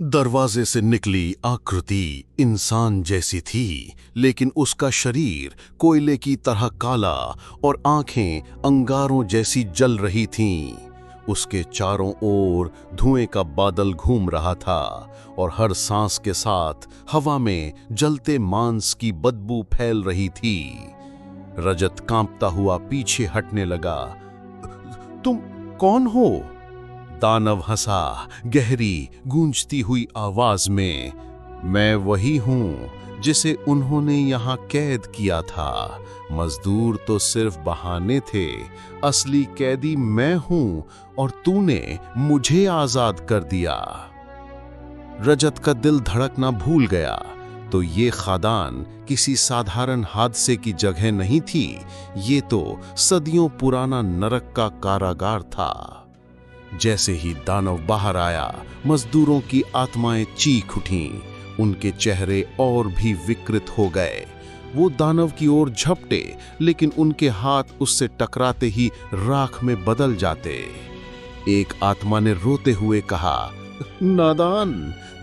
दरवाजे से निकली आकृति इंसान जैसी थी, लेकिन उसका शरीर कोयले की तरह काला और आंखें अंगारों जैसी जल रही थीं। उसके चारों ओर धुएं का बादल घूम रहा था और हर सांस के साथ हवा में जलते मांस की बदबू फैल रही थी। रजत कांपता हुआ पीछे हटने लगा। तुम कौन हो? दानव हंसा गहरी गूंजती हुई आवाज में। मैं वही हूं जिसे उन्होंने यहां कैद किया था। मजदूर तो सिर्फ बहाने थे, असली कैदी मैं हूं और तूने मुझे आजाद कर दिया। रजत का दिल धड़कना भूल गया। तो ये खादान किसी साधारण हादसे की जगह नहीं थी, ये तो सदियों पुराना नरक का कारागार था। जैसे ही दानव बाहर आया, मजदूरों की आत्माएं चीख उठीं। उनके चेहरे और भी विकृत हो गए। वो दानव की ओर झपटे, लेकिन उनके हाथ उससे टकराते ही राख में बदल जाते। एक आत्मा ने रोते हुए कहा, नादान,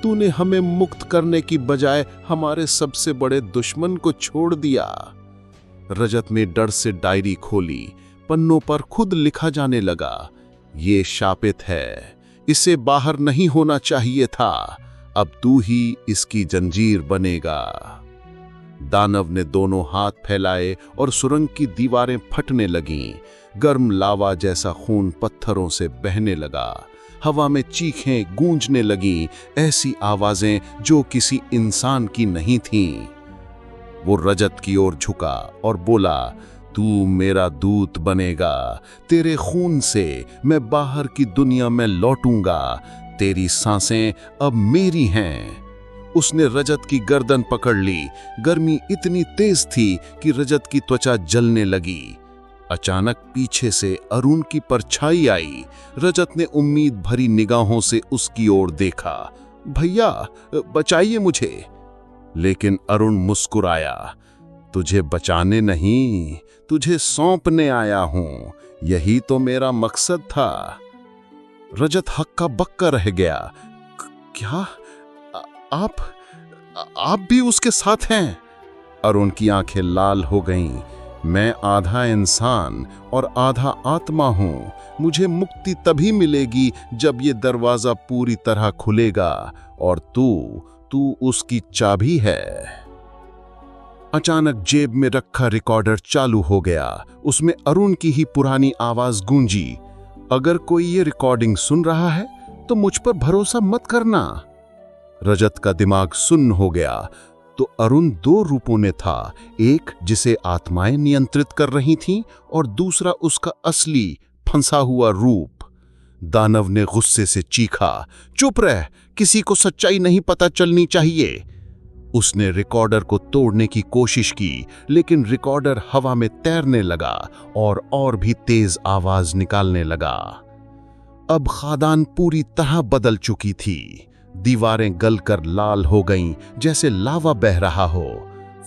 तूने हमें मुक्त करने की बजाय हमारे सबसे बड़े दुश्मन को छोड़ दिया। रजत ने डर से डायरी खोली। पन्नों पर खुद लिखा जाने लगा, ये शापित है, इसे बाहर नहीं होना चाहिए था। अब तू ही इसकी जंजीर बनेगा। दानव ने दोनों हाथ फैलाए और सुरंग की दीवारें फटने लगीं। गर्म लावा जैसा खून पत्थरों से बहने लगा। हवा में चीखें गूंजने लगीं, ऐसी आवाजें जो किसी इंसान की नहीं थीं। वो रजत की ओर झुका और बोला, तू मेरा दूत बनेगा। तेरे खून से मैं बाहर की दुनिया में लौटूंगा। तेरी सांसें अब मेरी हैं। उसने रजत की गर्दन पकड़ ली। गर्मी इतनी तेज थी कि रजत की त्वचा जलने लगी। अचानक पीछे से अरुण की परछाई आई। रजत ने उम्मीद भरी निगाहों से उसकी ओर देखा। भैया, बचाइए मुझे। लेकिन अरुण मुस्कुराया। तुझे बचाने नहीं, तुझे सौंपने आया हूं। यही तो मेरा मकसद था। रजत हक्का बक्का रह गया। क्या आप भी उसके साथ हैं? अरुण की आंखें लाल हो गईं। मैं आधा इंसान और आधा आत्मा हूं। मुझे मुक्ति तभी मिलेगी जब ये दरवाजा पूरी तरह खुलेगा और तू उसकी चाबी है। अचानक जेब में रखा रिकॉर्डर चालू हो गया। उसमें अरुण की ही पुरानी आवाज गूंजी, अगर कोई ये रिकॉर्डिंग सुन रहा है तो मुझ पर भरोसा मत करना। रजत का दिमाग सुन्न हो गया। तो अरुण दो रूपों में था, एक जिसे आत्माएं नियंत्रित कर रही थीं और दूसरा उसका असली फंसा हुआ रूप। दानव ने गुस्से से चीखा, चुप रह, किसी को सच्चाई नहीं पता चलनी चाहिए। उसने रिकॉर्डर को तोड़ने की कोशिश की, लेकिन रिकॉर्डर हवा में तैरने लगा और भी तेज आवाज निकालने लगा। अब खादान पूरी तरह बदल चुकी थी। दीवारें गलकर लाल हो गईं, जैसे लावा बह रहा हो।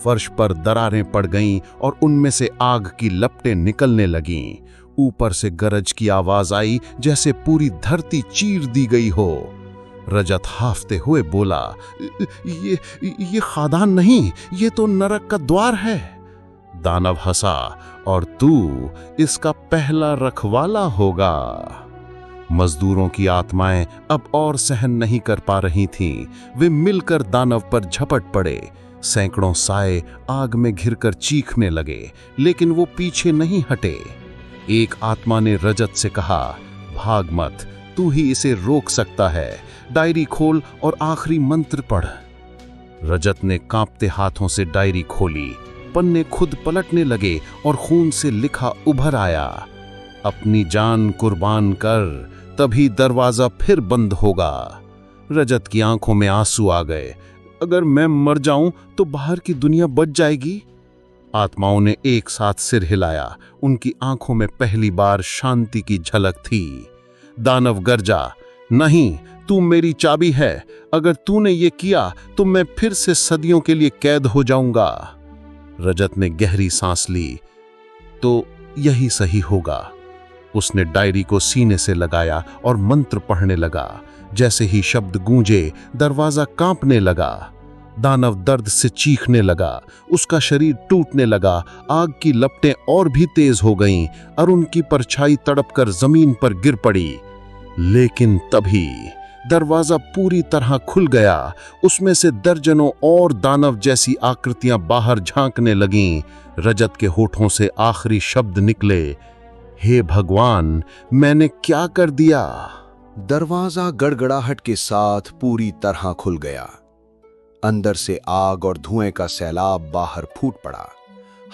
फर्श पर दरारें पड़ गईं और उनमें से आग की लपटें निकलने लगीं। ऊपर से गरज की आवाज आई, जैसे पूरी धरती चीर दी गई हो। रजत हाफते हुए बोला, ये खादान नहीं, ये तो नरक का द्वार है। दानव हंसा, और तू इसका पहला रखवाला होगा। मजदूरों की आत्माएं अब और सहन नहीं कर पा रही थीं। वे मिलकर दानव पर झपट पड़े। सैकड़ों साए आग में घिरकर चीखने लगे, लेकिन वो पीछे नहीं हटे। एक आत्मा ने रजत से कहा, भाग मत, तू ही इसे रोक सकता है। डायरी खोल और आखिरी मंत्र पढ़। रजत ने कांपते हाथों से डायरी खोली। पन्ने खुद पलटने लगे और खून से लिखा उभर आया, अपनी जान कुर्बान कर, तभी दरवाजा फिर बंद होगा। रजत की आंखों में आंसू आ गए। अगर मैं मर जाऊं तो बाहर की दुनिया बच जाएगी। आत्माओं ने एक साथ सिर हिलाया। उनकी आंखों में पहली बार शांति की झलक थी। दानव गरजा, नहीं, तू मेरी चाबी है। अगर तूने ये किया तो मैं फिर से सदियों के लिए कैद हो जाऊंगा। रजत ने गहरी सांस ली। तो यही सही होगा। उसने डायरी को सीने से लगाया और मंत्र पढ़ने लगा। जैसे ही शब्द गूंजे, दरवाजा कांपने लगा। दानव दर्द से चीखने लगा, उसका शरीर टूटने लगा, आग की लपटें और भी तेज हो गईं और उनकी परछाई तड़पकर जमीन पर गिर पड़ी। लेकिन तभी दरवाजा पूरी तरह खुल गया। उसमें से दर्जनों और दानव जैसी आकृतियां बाहर झांकने लगीं। रजत के होठों से आखिरी शब्द निकले, हे भगवान, मैंने क्या कर दिया? दरवाजा गड़गड़ाहट के साथ पूरी तरह खुल गया। अंदर से आग और धुएं का सैलाब बाहर फूट पड़ा।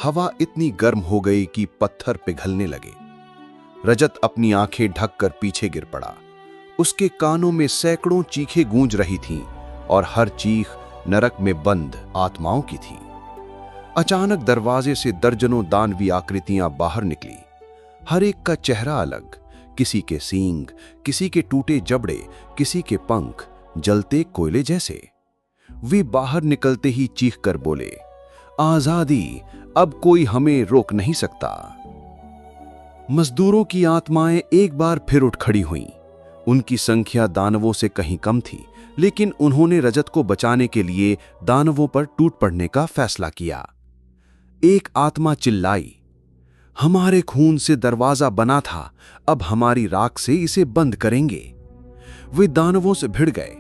हवा इतनी गर्म हो गई कि पत्थर पिघलने लगे। रजत अपनी आंखें ढककर पीछे गिर पड़ा। उसके कानों में सैकड़ों चीखें गूंज रही थीं और हर चीख नरक में बंद आत्माओं की थी। अचानक दरवाजे से दर्जनों दानवी आकृतियां बाहर निकली। हर एक का चेहरा अलग, किसी के सींग, किसी के टूटे जबड़े, किसी के पंख जलते कोयले जैसे। वे बाहर निकलते ही चीख कर बोले, आजादी, अब कोई हमें रोक नहीं सकता। मजदूरों की आत्माएं एक बार फिर उठ खड़ी हुईं। उनकी संख्या दानवों से कहीं कम थी, लेकिन उन्होंने रजत को बचाने के लिए दानवों पर टूट पड़ने का फैसला किया। एक आत्मा चिल्लाई, हमारे खून से दरवाजा बना था, अब हमारी राख से इसे बंद करेंगे। वे दानवों से भिड़ गए।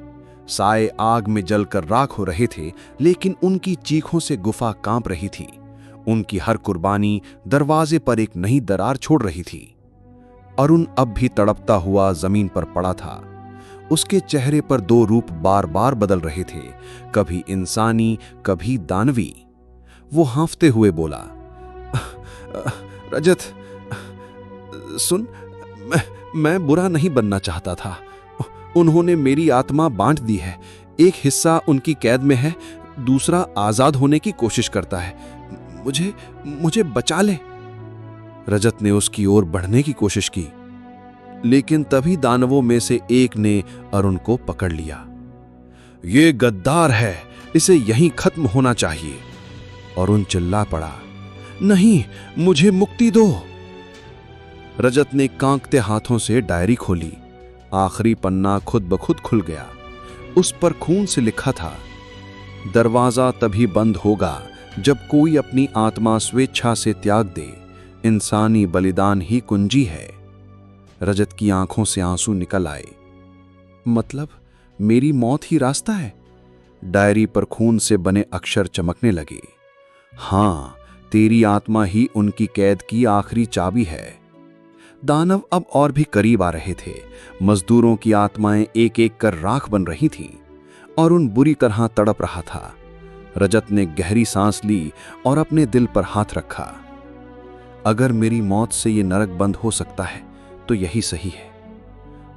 साए आग में जलकर राख हो रहे थे, लेकिन उनकी चीखों से गुफा कांप रही थी। उनकी हर कुर्बानी दरवाजे पर एक नई दरार छोड़ रही थी। अरुण अब भी तड़पता हुआ जमीन पर पड़ा था। उसके चेहरे पर दो रूप बार बार बदल रहे थे, कभी इंसानी, कभी दानवी। वो हांफते हुए बोला, रजत, सुन, मैं बुरा नहीं बनना चाहता था। उन्होंने मेरी आत्मा बांट दी है। एक हिस्सा उनकी कैद में है, दूसरा आजाद होने की कोशिश करता है। मुझे बचा ले। रजत ने उसकी ओर बढ़ने की कोशिश की, लेकिन तभी दानवों में से एक ने अरुण को पकड़ लिया। ये गद्दार है, इसे यहीं खत्म होना चाहिए। अरुण चिल्ला पड़ा, नहीं, मुझे मुक्ति दो। रजत ने कांपते हाथों से डायरी खोली। आखिरी पन्ना खुद ब खुद खुल गया। उस पर खून से लिखा था, दरवाजा तभी बंद होगा जब कोई अपनी आत्मा स्वेच्छा से त्याग दे। इंसानी बलिदान ही कुंजी है। रजत की आंखों से आंसू निकल आए। मतलब मेरी मौत ही रास्ता है? डायरी पर खून से बने अक्षर चमकने लगे। हां, तेरी आत्मा ही उनकी कैद की आखिरी चाबी है। दानव अब और भी करीब आ रहे थे। मजदूरों की आत्माएं एक एक कर राख बन रही थीं और उन बुरी तरह तड़प रहा था। रजत ने गहरी सांस ली और अपने दिल पर हाथ रखा। अगर मेरी मौत से ये नरक बंद हो सकता है तो यही सही है।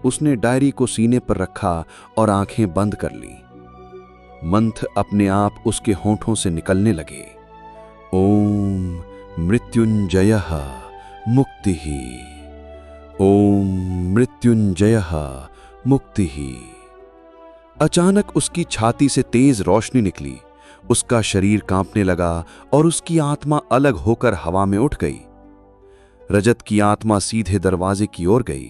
उसने डायरी को सीने पर रखा और आंखें बंद कर ली। मंत्र अपने आप उसके होंठों से निकलने लगे। ओम मृत्युंजयः मुक्तिः, ओम मृत्युंजयः मुक्तिः। अचानक उसकी छाती से तेज रोशनी निकली। उसका शरीर कांपने लगा और उसकी आत्मा अलग होकर हवा में उठ गई। रजत की आत्मा सीधे दरवाजे की ओर गई।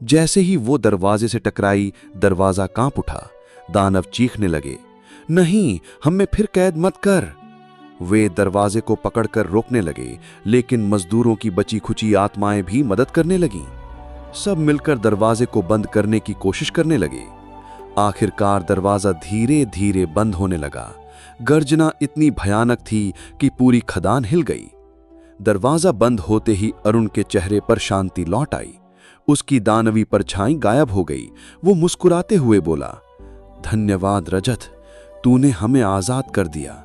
जैसे ही वो दरवाजे से टकराई, दरवाजा कांप उठा। दानव चीखने लगे, नहीं, हमें फिर कैद मत कर। वे दरवाजे को पकड़कर रोकने लगे, लेकिन मजदूरों की बची खुची आत्माएं भी मदद करने लगीं। सब मिलकर दरवाजे को बंद करने की कोशिश करने लगे। आखिरकार दरवाजा धीरे धीरे बंद होने लगा। गर्जना इतनी भयानक थी कि पूरी खदान हिल गई। दरवाजा बंद होते ही अरुण के चेहरे पर शांति लौट आई। उसकी दानवी परछाई गायब हो गई। वो मुस्कुराते हुए बोला, धन्यवाद रजत, तूने हमें आजाद कर दिया।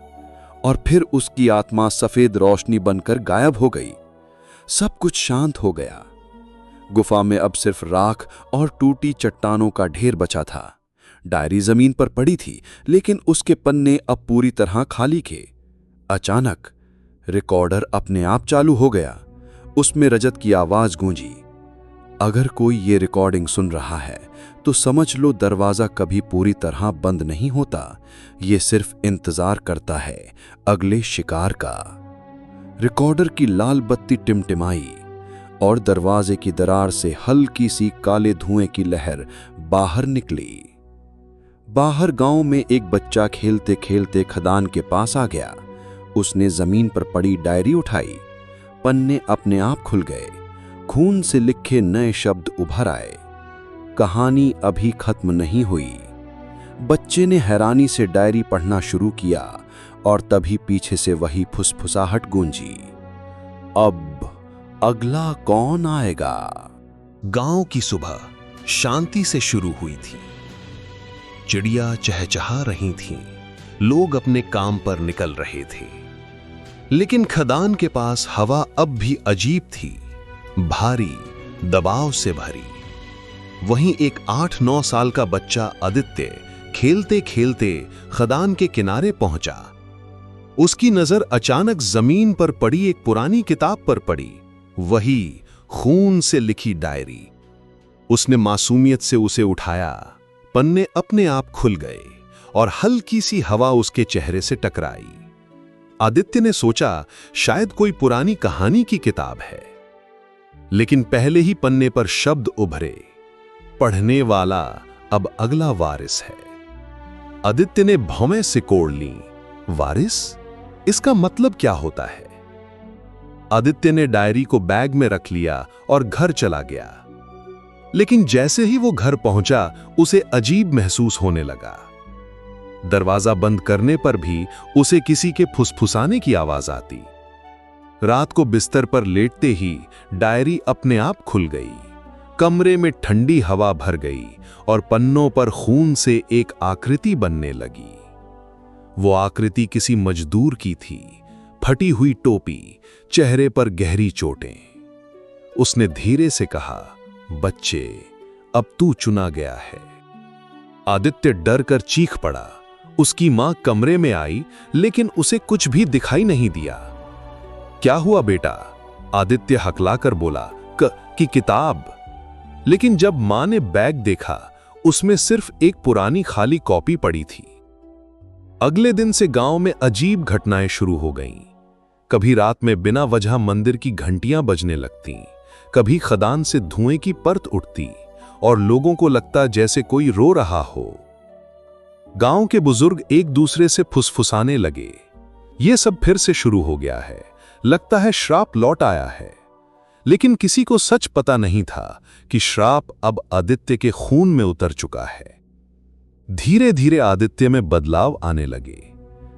और फिर उसकी आत्मा सफेद रोशनी बनकर गायब हो गई। सब कुछ शांत हो गया। गुफा में अब सिर्फ राख और टूटी चट्टानों का ढेर बचा था। डायरी जमीन पर पड़ी थी, लेकिन उसके पन्ने अब पूरी तरह खाली थे। अचानक रिकॉर्डर अपने आप चालू हो गया। उसमें रजत की आवाज गूंजी, अगर कोई ये रिकॉर्डिंग सुन रहा है तो समझ लो दरवाजा कभी पूरी तरह बंद नहीं होता। ये सिर्फ इंतजार करता है अगले शिकार का। रिकॉर्डर की लाल बत्ती टिमटिमाई और दरवाजे की दरार से हल्की सी काले धुएं की लहर बाहर निकली। बाहर गांव में एक बच्चा खेलते खेलते खदान के पास आ गया। उसने जमीन पर पड़ी डायरी उठाई। पन्ने अपने आप खुल गए। खून से लिखे नए शब्द उभर आए। कहानी अभी खत्म नहीं हुई। बच्चे ने हैरानी से डायरी पढ़ना शुरू किया और तभी पीछे से वही फुसफुसाहट गूंजी, अब अगला कौन आएगा? गांव की सुबह शांति से शुरू हुई थी। चिड़िया चहचहा रही थीं, लोग अपने काम पर निकल रहे थे। लेकिन खदान के पास हवा अब भी अजीब थी, भारी, दबाव से भरी। वहीं एक 8-9 साल का बच्चा आदित्य खेलते खेलते खदान के किनारे पहुंचा। उसकी नजर अचानक जमीन पर पड़ी एक पुरानी किताब पर पड़ी, वही खून से लिखी डायरी। उसने मासूमियत से उसे उठाया। पन्ने अपने आप खुल गए और हल्की सी हवा उसके चेहरे से टकराई। आदित्य ने सोचा शायद कोई पुरानी कहानी की किताब है, लेकिन पहले ही पन्ने पर शब्द उभरे, पढ़ने वाला अब अगला वारिस है। आदित्य ने भौंवें सिकोड़ ली। वारिस? इसका मतलब क्या होता है? आदित्य ने डायरी को बैग में रख लिया और घर चला गया। लेकिन जैसे ही वो घर पहुंचा, उसे अजीब महसूस होने लगा। दरवाजा बंद करने पर भी उसे किसी के फुसफुसाने की आवाज आती। रात को बिस्तर पर लेटते ही डायरी अपने आप खुल गई। कमरे में ठंडी हवा भर गई और पन्नों पर खून से एक आकृति बनने लगी। वो आकृति किसी मजदूर की थी, फटी हुई टोपी, चेहरे पर गहरी चोटें। उसने धीरे से कहा, बच्चे, अब तू चुना गया है। आदित्य डर कर चीख पड़ा। उसकी मां कमरे में आई, लेकिन उसे कुछ भी दिखाई नहीं दिया। क्या हुआ बेटा? आदित्य हकलाकर बोला, कि किताब। लेकिन जब मां ने बैग देखा, उसमें सिर्फ एक पुरानी खाली कॉपी पड़ी थी। अगले दिन से गांव में अजीब घटनाएं शुरू हो गईं। कभी रात में बिना वजह मंदिर की घंटियां बजने लगतीं, कभी खदान से धुएं की परत उठती और लोगों को लगता जैसे कोई रो रहा हो। गांव के बुजुर्ग एक दूसरे से फुसफुसाने लगे, यह सब फिर से शुरू हो गया है, लगता है श्राप लौट आया है। लेकिन किसी को सच पता नहीं था कि श्राप अब आदित्य के खून में उतर चुका है। धीरे धीरे आदित्य में बदलाव आने लगे।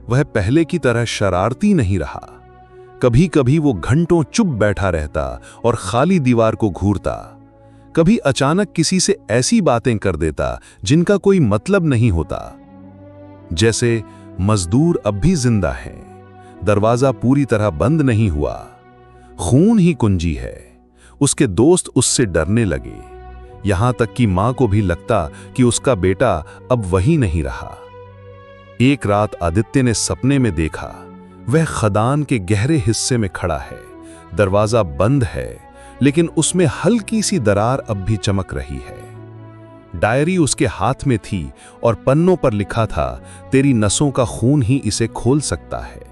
वह पहले की तरह शरारती नहीं रहा। कभी कभी वो घंटों चुप बैठा रहता और खाली दीवार को घूरता। कभी अचानक किसी से ऐसी बातें कर देता जिनका कोई मतलब नहीं होता, जैसे मजदूर अब भी जिंदा हैं, दरवाजा पूरी तरह बंद नहीं हुआ, खून ही कुंजी है। उसके दोस्त उससे डरने लगे, यहां तक कि मां को भी लगता कि उसका बेटा अब वही नहीं रहा। एक रात आदित्य ने सपने में देखा, वह खदान के गहरे हिस्से में खड़ा है। दरवाजा बंद है, लेकिन उसमें हल्की सी दरार अब भी चमक रही है। डायरी उसके हाथ में थी और पन्नों पर लिखा था, तेरी नसों का खून ही इसे खोल सकता है।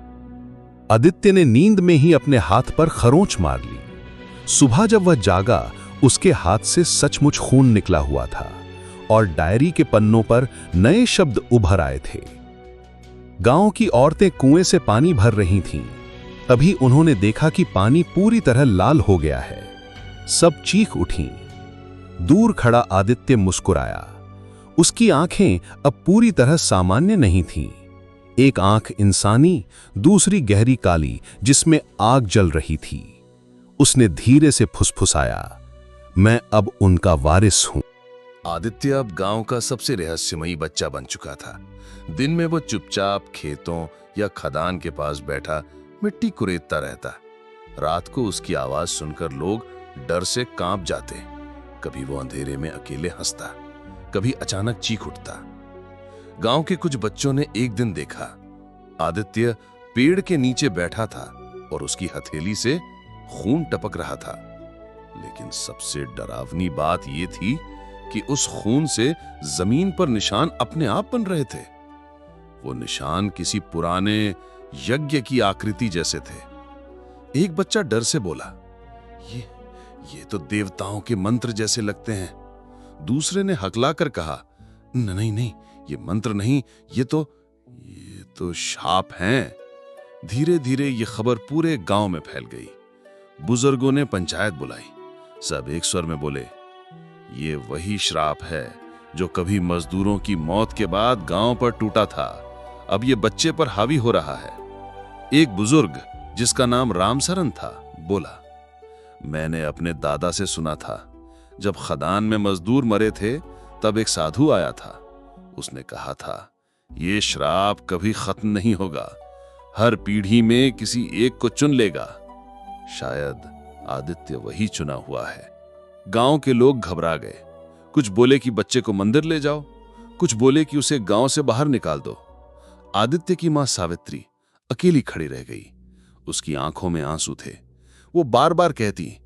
आदित्य ने नींद में ही अपने हाथ पर खरोंच मार ली। सुबह जब वह जागा, उसके हाथ से सचमुच खून निकला हुआ था और डायरी के पन्नों पर नए शब्द उभर आए थे। गांव की औरतें कुएं से पानी भर रही थीं। तभी उन्होंने देखा कि पानी पूरी तरह लाल हो गया है। सब चीख उठीं। दूर खड़ा आदित्य मुस्कुराया। उसकी आंखें अब पूरी तरह सामान्य नहीं थीं। एक आंख इंसानी, दूसरी गहरी काली, जिसमें आग जल रही थी। उसने धीरे से फुसफुसाया, मैं अब उनका वारिस हूं। आदित्य अब गांव का सबसे रहस्यमयी बच्चा बन चुका था। दिन में वो चुपचाप खेतों या खदान के पास बैठा मिट्टी कुरेदता रहता। रात को उसकी आवाज सुनकर लोग डर से कांप जाते। कभी वो अंधेरे में अकेले हंसता, कभी अचानक चीख उठता। गांव के कुछ बच्चों ने एक दिन देखा, आदित्य पेड़ के नीचे बैठा था और उसकी हथेली से खून टपक रहा था। लेकिन सबसे डरावनी बात यह थी कि उस खून से जमीन पर निशान अपने आप बन रहे थे। वो निशान किसी पुराने यज्ञ की आकृति जैसे थे। एक बच्चा डर से बोला, ये तो देवताओं के मंत्र जैसे लगते हैं। दूसरे ने हकलाकर कहा, नहीं नहीं, ये मंत्र नहीं, ये तो शाप हैं। धीरे धीरे ये खबर पूरे गांव में फैल गई। बुजुर्गों ने पंचायत बुलाई। सब एक स्वर में बोले, ये वही श्राप है जो कभी मजदूरों की मौत के बाद गांव पर टूटा था, अब ये बच्चे पर हावी हो रहा है। एक बुजुर्ग जिसका नाम रामसरन था बोला, मैंने अपने दादा से सुना था, जब खदान में मजदूर मरे थे तब एक साधु आया था। उसने कहा था, ये श्राप कभी खत्म नहीं होगा, हर पीढ़ी में किसी एक को चुन लेगा। शायद आदित्य वही चुना हुआ है। गांव के लोग घबरा गए। कुछ बोले कि बच्चे को मंदिर ले जाओ, कुछ बोले कि उसे गांव से बाहर निकाल दो। आदित्य की मां सावित्री अकेली खड़ी रह गई। उसकी आंखों में आंसू थे। वो बार बार कहती,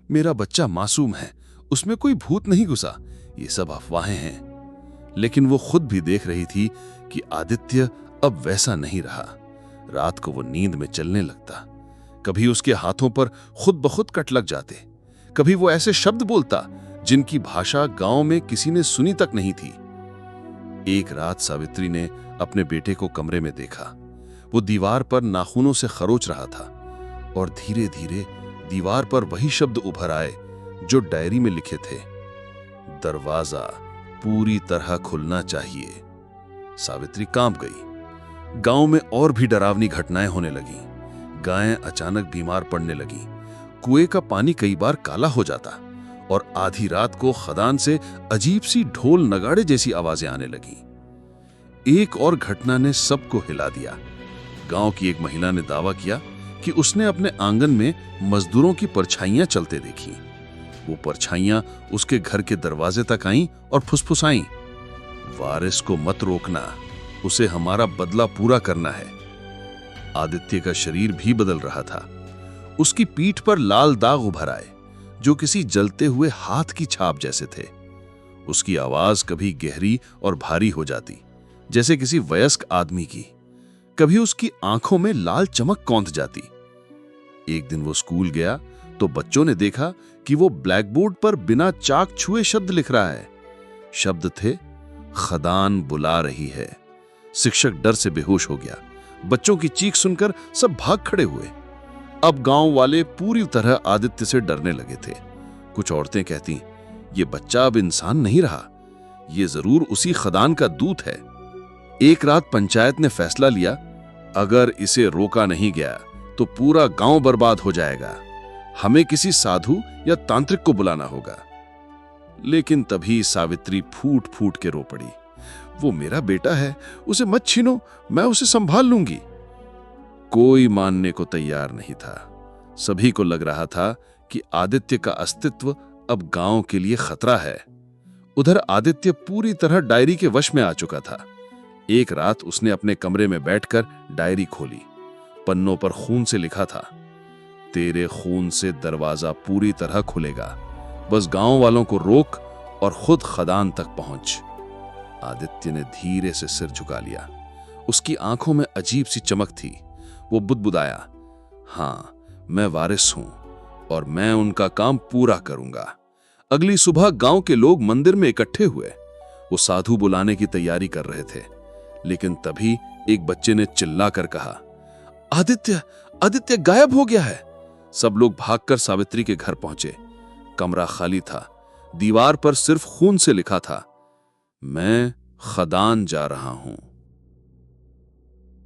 मेरा बच्चा मासूम है, उसमें कोई भूत नहीं घुसा, ये सब अफवाहें हैं। लेकिन वो खुद भी देख रही थी कि आदित्य अब वैसा नहीं रहा। रात को वो नींद में चलने लगता। कभी उसके हाथों पर खुद ब खुद कट लग जाते, कभी वो ऐसे शब्द बोलता जिनकी भाषा गांव में किसी ने सुनी तक नहीं थी। एक रात सावित्री ने अपने बेटे को कमरे में देखा। वो दीवार पर नाखूनों से खरोच रहा था और धीरे धीरे दीवार पर वही शब्द उभर आए जो डायरी में लिखे थे, दरवाजा पूरी तरह खुलना चाहिए। सावित्री कांप गई। गांव में और भी डरावनी घटनाएं होने लगी। गायें अचानक बीमार पड़ने लगी। कुएं का पानी कई बार काला हो जाता और आधी रात को खदान से अजीब सी ढोल नगाड़े जैसी आवाजें आने लगी। एक और घटना ने सबको हिला दिया। गांव की एक महिला ने दावा किया कि उसने अपने आंगन में मजदूरों की परछाइयां चलते देखी। वो परछाइयां उसके घर के दरवाजे तक आईं और फुसफुसाईं, वारिस को मत रोकना, उसे हमारा बदला पूरा करना है। आदित्य का शरीर भी बदल रहा था। उसकी पीठ पर लाल दाग उभर आए जो किसी जलते हुए हाथ की छाप जैसे थे। उसकी आवाज कभी गहरी और भारी हो जाती, जैसे किसी वयस्क आदमी की। कभी उसकी आंखों में लाल चमक कौंध जाती। एक दिन वो स्कूल गया तो बच्चों ने देखा कि वो ब्लैकबोर्ड पर बिना चाक छुए शब्द लिख रहा है। शब्द थे, खदान बुला रही है। शिक्षक डर से बेहोश हो गया। बच्चों की चीख सुनकर सब भाग खड़े हुए। अब गांव वाले पूरी तरह आदित्य से डरने लगे थे। कुछ औरतें कहती, ये बच्चा अब इंसान नहीं रहा, ये जरूर उसी खदान का दूत है। एक रात पंचायत ने फैसला लिया, अगर इसे रोका नहीं गया तो पूरा गांव बर्बाद हो जाएगा। हमें किसी साधु या तांत्रिक को बुलाना होगा। लेकिन तभी सावित्री फूट फूट के रो पड़ी, वो मेरा बेटा है, उसे मत छीनो, मैं उसे संभाल लूंगी। कोई मानने को तैयार नहीं था। सभी को लग रहा था कि आदित्य का अस्तित्व अब गांव के लिए खतरा है। उधर आदित्य पूरी तरह डायरी के वश में आ चुका था। एक रात उसने अपने कमरे में बैठकर डायरी खोली। पन्नों पर खून से लिखा था, तेरे खून से दरवाजा पूरी तरह खुलेगा, बस गांव वालों को रोक और खुद खदान तक पहुंच। आदित्य ने धीरे से सिर झुका लिया। उसकी आंखों में अजीब सी चमक थी। वो बुदबुदाया, हां, मैं वारिस हूं और मैं उनका काम पूरा करूंगा। अगली सुबह गांव के लोग मंदिर में इकट्ठे हुए। वो साधु बुलाने की तैयारी कर रहे थे, लेकिन तभी एक बच्चे ने चिल्लाकर कहा, आदित्य, आदित्य गायब हो गया है। सब लोग भागकर सावित्री के घर पहुंचे। कमरा खाली था। दीवार पर सिर्फ खून से लिखा था, मैं खदान जा रहा हूं।